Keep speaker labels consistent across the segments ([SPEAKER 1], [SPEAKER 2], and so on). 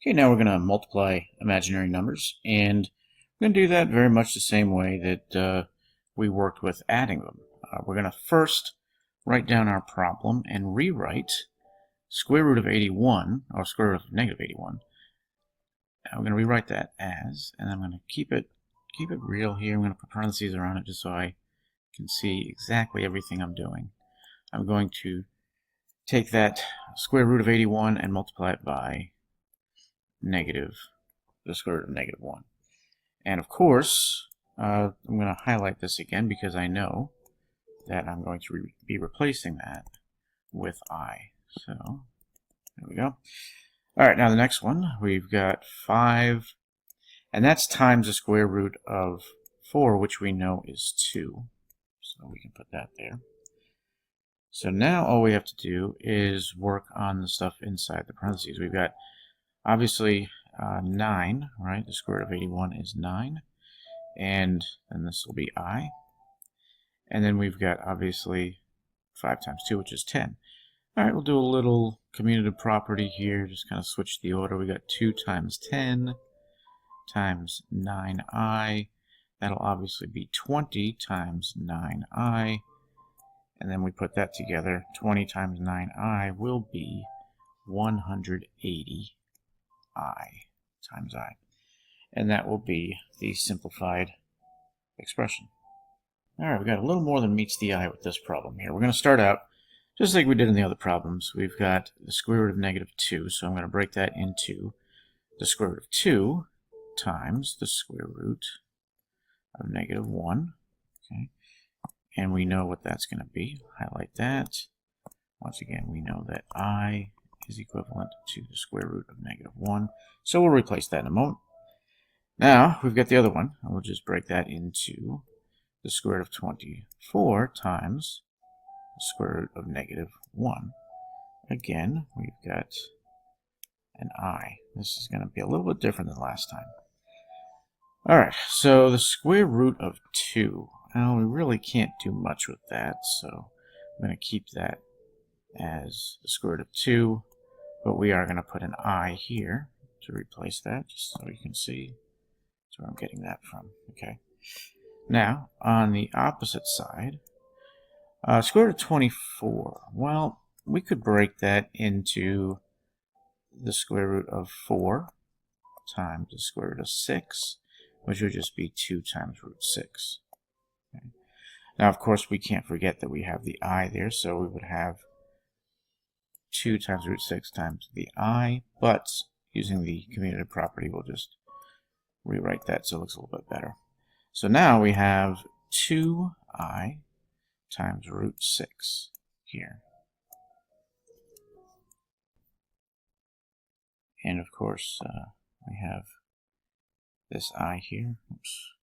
[SPEAKER 1] Okay, now we're going to multiply imaginary numbers, and we're going to do that very much the same way that we worked with adding them. We're going to first write down our problem and rewrite square root of 81, or square root of negative 81. Now we're going to rewrite that as, and I'm going to keep it real here. I'm going to put parentheses around it just so I can see exactly everything I'm doing. I'm going to take that square root of 81 and multiply it by the square root of negative 1. And of course, I'm going to highlight this again because I know that I'm going to be replacing that with I. So, there we go. Alright, now the next one, we've got 5, and that's times the square root of 4, which we know is 2. So we can put that there. So now all we have to do is work on the stuff inside the parentheses. We've got, obviously, 9, right? The square root of 81 is 9. And then this will be I. And then we've got, obviously, 5 times 2, which is 10. Alright, we'll do a little commutative property here. Just kind of switch the order. We got 2 times 10 times 9i. That'll obviously be 20 times 9i. And then we put that together. 20 times 9i will be 180i times I. And that will be the simplified expression. Alright, we got a little more than meets the eye with this problem here. We're going to start out just like we did in the other problems. We've got the square root of negative 2, so I'm going to break that into the square root of 2 times the square root of negative 1. Okay, and we know what that's going to be. Highlight that. Once again, we know that I is equivalent to the square root of negative 1. So we'll replace that in a moment. Now, we've got the other one. We'll just break that into the square root of 24 times the square root of negative 1. Again, we've got an I. This is going to be a little bit different than last time. Alright, so the square root of 2. Well, we really can't do much with that, so I'm going to keep that as the square root of 2, but we are going to put an I here to replace that, just so you can see. That's where I'm getting that from. Okay. Now, on the opposite side, square root of 24. Well, we could break that into the square root of 4 times the square root of 6, which would just be 2 times root 6. Okay. Now, of course, we can't forget that we have the I there, so we would have 2 times root 6 times the I, but using the commutative property, we'll just rewrite that so it looks a little bit better. So now we have 2i times root 6 here. And of course, we have this I here. Oops.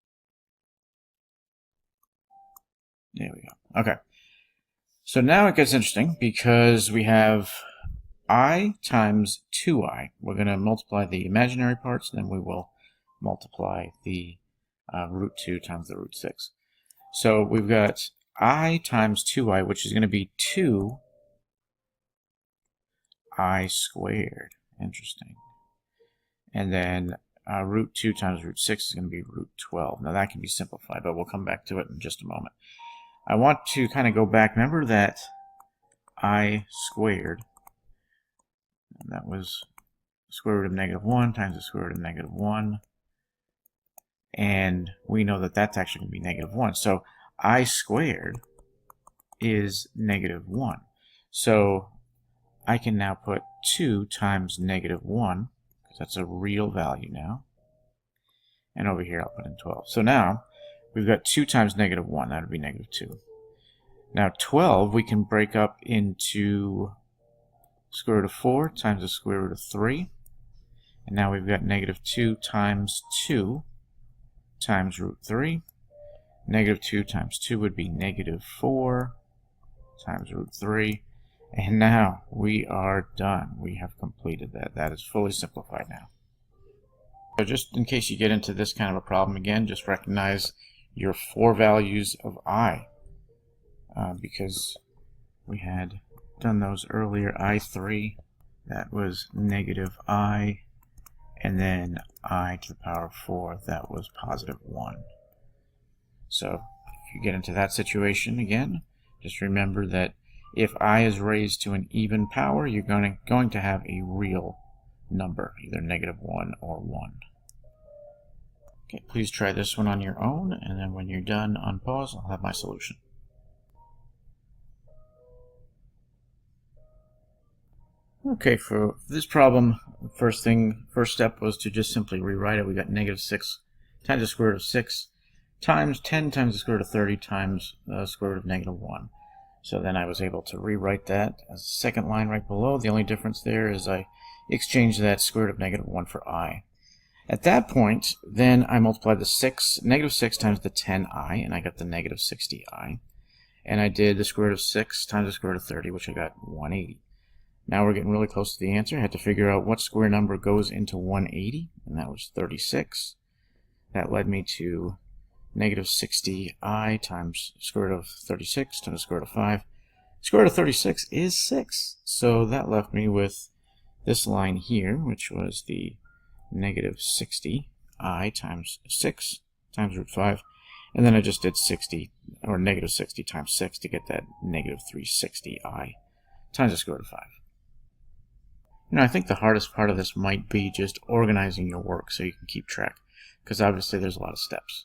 [SPEAKER 1] There we go. Okay. So now it gets interesting because we have I times 2i. We're going to multiply the imaginary parts, then we will multiply the root 2 times the root 6. So we've got I times 2i, which is going to be 2i squared. Interesting. And then root 2 times root 6 is going to be root 12. Now that can be simplified, but we'll come back to it in just a moment. I want to kind of go back. Remember that I squared, and that was the square root of negative 1 times the square root of negative 1. And we know that that's actually going to be negative 1. So I squared is negative 1. So I can now put 2 times negative 1, because that's a real value now. And over here I'll put in 12. So now we've got 2 times negative 1. That would be negative 2. Now 12 we can break up into square root of 4 times the square root of 3. And now we've got negative 2 times 2 times root 3. Negative 2 times 2 would be negative 4 times root 3. And now we are done. We have completed that. That is fully simplified now. So just in case you get into this kind of a problem again, just recognize your 4 values of I. Because we had done those earlier. I3, that was negative I. and then I to the power of 4, that was positive 1. So if you get into that situation again, just remember that if I is raised to an even power, you're going to have a real number, either negative 1 or 1. Okay, please try this one on your own, and then when you're done, unpause, I'll have my solution. Okay, for this problem, first step was to just simply rewrite it. We got negative 6 times the square root of 6 times 10 times the square root of 30 times the square root of negative 1. So then I was able to rewrite that as a second line right below. The only difference there is I exchanged that square root of negative 1 for I. At that point, then I multiplied the negative 6 times the 10i, and I got the negative 60i. And I did the square root of 6 times the square root of 30, which I got 180. Now we're getting really close to the answer. I had to figure out what square number goes into 180, and that was 36. That led me to negative 60i times square root of 36 times the square root of 5. Square root of 36 is 6. So that left me with this line here, which was the negative 60i times 6 times root 5. And then I just did 60, or negative 60 times 6 to get that negative 360i times the square root of 5. I think the hardest part of this might be just organizing your work so you can keep track, because obviously there's a lot of steps.